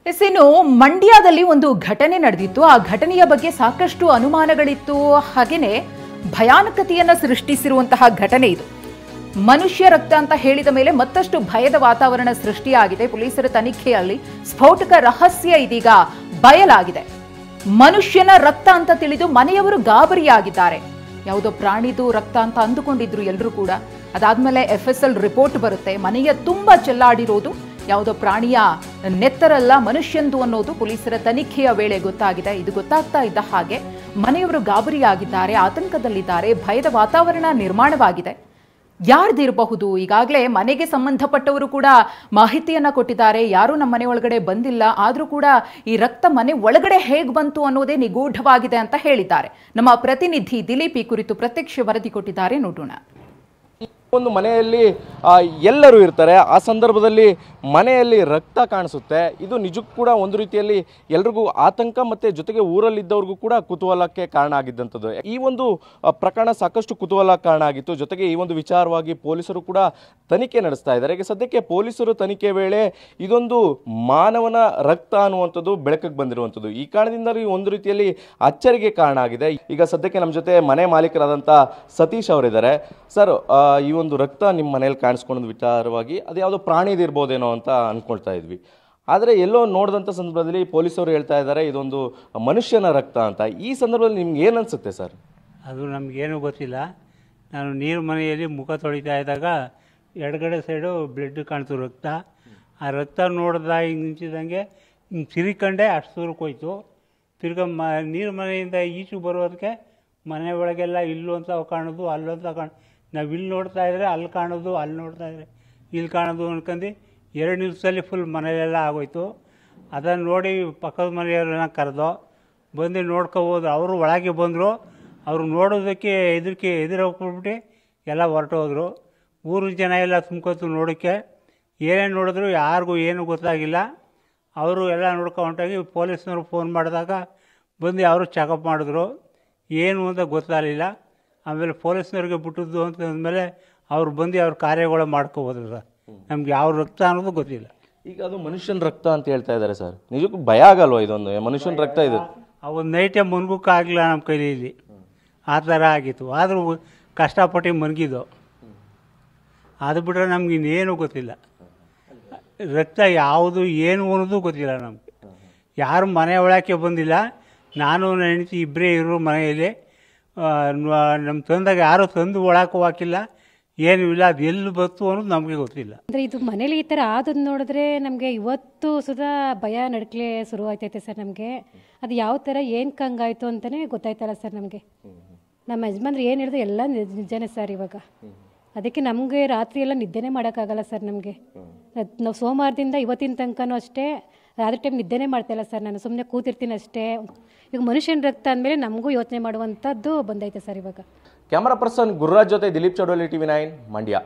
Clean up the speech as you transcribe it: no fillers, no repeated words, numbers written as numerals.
ಇನ್ನು ಮಂಡ್ಯದಲ್ಲಿ ಒಂದು ಘಟನೆ ನಡೆದಿತ್ತು. ಆ ಘಟನೆಯ ಬಗ್ಗೆ ಸಾಕಷ್ಟು ಅನುಮಾನಗಳಿತ್ತು. ಹಾಗೇನೆ ಭಯಾನಕತೆಯನ್ನ ಸೃಷ್ಟಿಸಿರುವಂತಹ ಘಟನೆ ಇದು. ಮನುಷ್ಯ ರಕ್ತ ಅಂತ ಹೇಳಿದ ಮೇಲೆ ಮತ್ತಷ್ಟು ಭಯದ ವಾತಾವರಣ ಸೃಷ್ಟಿಯಾಗಿದೆ. ಪೊಲೀಸರ ತನಿಖೆಯಲ್ಲಿ ಸ್ಫೋಟಕ ರಹಸ್ಯ ಇದೀಗ ಬಯಲಾಗಿದೆ. ಮನುಷ್ಯನ ರಕ್ತ ಅಂತ ತಿಳಿದು ಮನೆಯವರು ಗಾಬರಿಯಾಗಿದ್ದಾರೆ. ಯಾವುದೋ ಪ್ರಾಣಿದು ರಕ್ತ ಅಂತ ಅಂದುಕೊಂಡಿದ್ರು ಎಲ್ಲರೂ ಕೂಡ. ಅದಾದ್ಮೇಲೆ FSL ರಿಪೋರ್ಟ್ ಬರುತ್ತೆ. ಮನೆಯ ತುಂಬಾ ಚೆಲ್ಲಾಡಿರೋದು ಯಾವುದೋ ಪ್ರಾಣಿಯ ನೆತ್ತರಲ್ಲ, ಮನುಷ್ಯಂದು ಅನ್ನೋದು ಪೊಲೀಸರ ತನಿಖೆಯ ವೇಳೆ ಗೊತ್ತಾಗಿದೆ. ಇದು ಗೊತ್ತಾಗ್ತಾ ಇದ್ದ ಹಾಗೆ ಮನೆಯವರು ಗಾಬರಿಯಾಗಿದ್ದಾರೆ, ಆತಂಕದಲ್ಲಿದ್ದಾರೆ, ಭಯದ ವಾತಾವರಣ ನಿರ್ಮಾಣವಾಗಿದೆ. ಯಾರ್ದಿರಬಹುದು? ಈಗಾಗಲೇ ಮನೆಗೆ ಸಂಬಂಧಪಟ್ಟವರು ಕೂಡ ಮಾಹಿತಿಯನ್ನ ಕೊಟ್ಟಿದ್ದಾರೆ. ಯಾರೂ ನಮ್ಮ ಮನೆ ಒಳಗಡೆ ಬಂದಿಲ್ಲ, ಆದರೂ ಕೂಡ ಈ ರಕ್ತ ಮನೆ ಒಳಗಡೆ ಹೇಗೆ ಬಂತು ಅನ್ನೋದೇ ನಿಗೂಢವಾಗಿದೆ ಅಂತ ಹೇಳಿದ್ದಾರೆ. ನಮ್ಮ ಪ್ರತಿನಿಧಿ ದಿಲೀಪ್ ಈ ಕುರಿತು ಪ್ರತ್ಯಕ್ಷ ವರದಿ ಕೊಟ್ಟಿದ್ದಾರೆ, ನೋಡೋಣ. ಒಂದು ಮನೆಯಲ್ಲಿ ಎಲ್ಲರೂ ಇರ್ತಾರೆ. ಆ ಸಂದರ್ಭದಲ್ಲಿ ಮನೆಯಲ್ಲಿ ರಕ್ತ ಕಾಣಿಸುತ್ತೆ. ಇದು ನಿಜಕ್ಕೂ ಕೂಡ ಒಂದು ರೀತಿಯಲ್ಲಿ ಎಲ್ರಿಗೂ ಆತಂಕ ಮತ್ತು ಜೊತೆಗೆ ಊರಲ್ಲಿದ್ದವ್ರಿಗೂ ಕೂಡ ಕುತೂಹಲಕ್ಕೆ ಕಾರಣ ಆಗಿದ್ದಂಥದ್ದು. ಈ ಒಂದು ಪ್ರಕರಣ ಸಾಕಷ್ಟು ಕುತೂಹಲ ಕಾರಣ ಆಗಿತ್ತು. ಜೊತೆಗೆ ಈ ಒಂದು ವಿಚಾರವಾಗಿ ಪೊಲೀಸರು ಕೂಡ ತನಿಖೆ ನಡೆಸ್ತಾ ಇದ್ದಾರೆ. ಈಗ ಸದ್ಯಕ್ಕೆ ಪೊಲೀಸರು ತನಿಖೆ ವೇಳೆ ಇದೊಂದು ಮಾನವನ ರಕ್ತ ಅನ್ನುವಂಥದ್ದು ಬೆಳಕಿಗೆ ಬಂದಿರುವಂಥದ್ದು. ಈ ಕಾರಣದಿಂದ ಒಂದು ರೀತಿಯಲ್ಲಿ ಅಚ್ಚರಿಗೆ ಕಾರಣ ಆಗಿದೆ. ಈಗ ಸದ್ಯಕ್ಕೆ ನಮ್ಮ ಜೊತೆ ಮನೆ ಮಾಲೀಕರಾದಂಥ ಸತೀಶ್ ಅವರಿದ್ದಾರೆ. ಸರ್, ಈ ಒಂದು ರಕ್ತ ನಿಮ್ಮ ಮನೇಲಿ ಕಾಣಿಸ್ಕೊಳ್ಳೋದು ವಿಚಾರವಾಗಿ ಅದು ಯಾವುದೋ ಪ್ರಾಣಿದು ಇರ್ಬೋದೇನೋ ಅಂತ ಅಂದ್ಕೊಳ್ತಾ ಇದ್ವಿ. ಆದರೆ ಎಲ್ಲೋ ನೋಡಿದಂಥ ಸಂದರ್ಭದಲ್ಲಿ ಪೊಲೀಸರು ಹೇಳ್ತಾ ಇದ್ದಾರೆ ಇದೊಂದು ಮನುಷ್ಯನ ರಕ್ತ ಅಂತ. ಈ ಸಂದರ್ಭದಲ್ಲಿ ನಿಮ್ಗೆ ಏನು ಅನಿಸುತ್ತೆ ಸರ್? ಅದು ನಮಗೇನು ಗೊತ್ತಿಲ್ಲ. ನಾನು ನೀರು ಮನೆಯಲ್ಲಿ ಮುಖ ತೊಳಿತಾ ಇದ್ದಾಗ ಎಡಗಡೆ ಸೈಡು ಬ್ಲಡ್ ಕಾಣ್ತು, ರಕ್ತ. ಆ ರಕ್ತ ನೋಡ್ದ ಹಿಂಗೆ ನಿಂತಿದ್ದಂಗೆ ಹಿಂಗೆ ತಿರ್ಕೊಂಡೆ ಅಷ್ಟು ದೂರಕ್ಕೆ ಹೋಯ್ತು. ನೀರು ಮನೆಯಿಂದ ಈಚು ಬರೋದಕ್ಕೆ ಮನೆ ಒಳಗೆಲ್ಲ ಇಲ್ಲು ಅಂತ ಕಾಣೋದು, ಅಲ್ಲೂ ಅಂತ ನಾವು ಇಲ್ಲಿ ನೋಡ್ತಾ ಇದ್ರೆ ಅಲ್ಲಿ ಕಾಣೋದು, ಅಲ್ಲಿ ನೋಡ್ತಾ ಇದ್ರೆ ಇಲ್ಲಿ ಕಾಣೋದು ಅನ್ಕೊಂಡು 2 ನಿಮಿಷದಲ್ಲಿ ಫುಲ್ ಮನೆಯೆಲ್ಲ ಆಗೋಯ್ತು. ಅದನ್ನು ನೋಡಿ ಪಕ್ಕದ ಮನೆಯವ್ರನ್ನ ಕರೆದೋ ಬಂದು ನೋಡ್ಕೋಬೋದು. ಅವರು ಒಳಗೆ ಬಂದರು. ಅವರು ನೋಡೋದಕ್ಕೆ ಎದುರೋಗ್ಬಿಟ್ಟು ಎಲ್ಲ ಹೊರಟೋದ್ರು. ಊರಿನ ಜನ ಎಲ್ಲ ತುಂಬ್ಕೊತು ನೋಡೋಕ್ಕೆ. ಏನೇನು ನೋಡಿದ್ರು ಯಾರಿಗೂ ಏನೂ ಗೊತ್ತಾಗಿಲ್ಲ. ಅವರು ಎಲ್ಲ ನೋಡ್ಕೊಂಡೋಗಿ ಪೊಲೀಸ್ನವ್ರು ಫೋನ್ ಮಾಡಿದಾಗ ಬಂದು ಅವರು ಚೆಕಪ್ ಮಾಡಿದ್ರು. ಏನು ಅಂತ ಗೊತ್ತಾಗಲಿಲ್ಲ. ಆಮೇಲೆ ಪೊಲೀಸ್ನವ್ರಿಗೆ ಬಿಟ್ಟಿದ್ದು ಅಂತ ಅಂದಮೇಲೆ ಅವ್ರು ಬಂದು ಅವ್ರ ಕಾರ್ಯಗಳು ಮಾಡ್ಕೋಬೋದು ಸರ್. ನಮ್ಗೆ ಯಾವ ರಕ್ತ ಅನ್ನೋದು ಗೊತ್ತಿಲ್ಲ. ಈಗ ಅದು ಮನುಷ್ಯನ ರಕ್ತ ಅಂತ ಹೇಳ್ತಾ ಇದ್ದಾರೆ ಸರ್. ನಿಜಕ್ಕೂ ಭಯ ಆಗಲ್ವ ಇದೊಂದು ಮನುಷ್ಯನ ರಕ್ತ ಇದು? ಅವತ್ತು ನೈಟೇ ಮನ್ಗೋಕ್ಕಾಗಲಿಲ್ಲ ನಮ್ಮ ಕೈಲಿ. ಆ ಥರ ಆಗಿತ್ತು. ಆದರೂ ಕಷ್ಟಪಟ್ಟು ಮನ್ಗಿದ್ದು. ಅದು ಬಿಟ್ಟರೆ ನಮ್ಗೆ ಇನ್ನೇನು ಗೊತ್ತಿಲ್ಲ. ರಕ್ತ ಯಾವುದು ಏನು ಅನ್ನೋದು ಗೊತ್ತಿಲ್ಲ ನಮಗೆ. ಯಾರು ಮನೆ ಒಳಕ್ಕೆ ಬಂದಿಲ್ಲ. ನಾನು ನನ್ನ ಹೆಂಡತಿ ಇಬ್ಬರೇ ಇರೋ ಮನೆಯಲ್ಲಿ. ನಮ್ಮ ತಂದಾಗ ಯಾರೂ ತಂದು ಒಳಕ್ಕೆ ಹಾಕಿಲ್ಲ, ಏನೂ ಇಲ್ಲ. ಅದು ಎಲ್ಲಿ ಬಂತು ಅನ್ನೋದು ನಮಗೆ ಗೊತ್ತಿಲ್ಲ. ಅಂದರೆ ಇದು ಮನೇಲಿ ಈ ಥರ ಆದದ್ದು ನೋಡಿದ್ರೆ ನಮಗೆ ಇವತ್ತು ಸುಧಾ ಭಯ ನಡ್ಕಲೆ ಶುರು ಆಯ್ತೈತೆ ಸರ್. ನಮಗೆ ಅದು ಯಾವ ಥರ ಏನು ಕಂಗಾಯಿತು ಅಂತಲೇ ಗೊತ್ತಾಯ್ತಲ್ಲ ಸರ್ ನಮಗೆ. ನಮ್ಮ ಯಜಮಾನ್ರು ಏನು ಹೇಳಿದ್ರು ಎಲ್ಲ ನಿಜನೇ ಸರ್. ಇವಾಗ ಅದಕ್ಕೆ ನಮಗೆ ರಾತ್ರಿ ಎಲ್ಲ ನಿದ್ದೆನೇ ಮಾಡೋಕ್ಕಾಗಲ್ಲ ಸರ್. ನಮಗೆ ನಾವು ಸೋಮವಾರದಿಂದ ಇವತ್ತಿನ ತನಕನೂ ಅಷ್ಟೇ ರಾತ್ರಿ ಟೈಮ್ ನಿದ್ದೆನೇ ಮಾಡ್ತಾಯಿಲ್ಲ ಸರ್. ನಾನು ಸುಮ್ಮನೆ ಕೂತಿರ್ತೀನಿ ಅಷ್ಟೇ. ಈಗ ಮನುಷ್ಯನ ರಕ್ತ ಅಂದಮೇಲೆ ನಮಗೂ ಯೋಚನೆ ಮಾಡುವಂಥದ್ದು ಬಂದೈತೆ ಸರ್ ಇವಾಗ. ಕ್ಯಾಮರಾ ಪರ್ಸನ್ ಗುರುರಾಜ್ ಜೊತೆ ದಿಲೀಪ್ ಚೌಡೋಲಿ, TV9 ಮಂಡ್ಯ.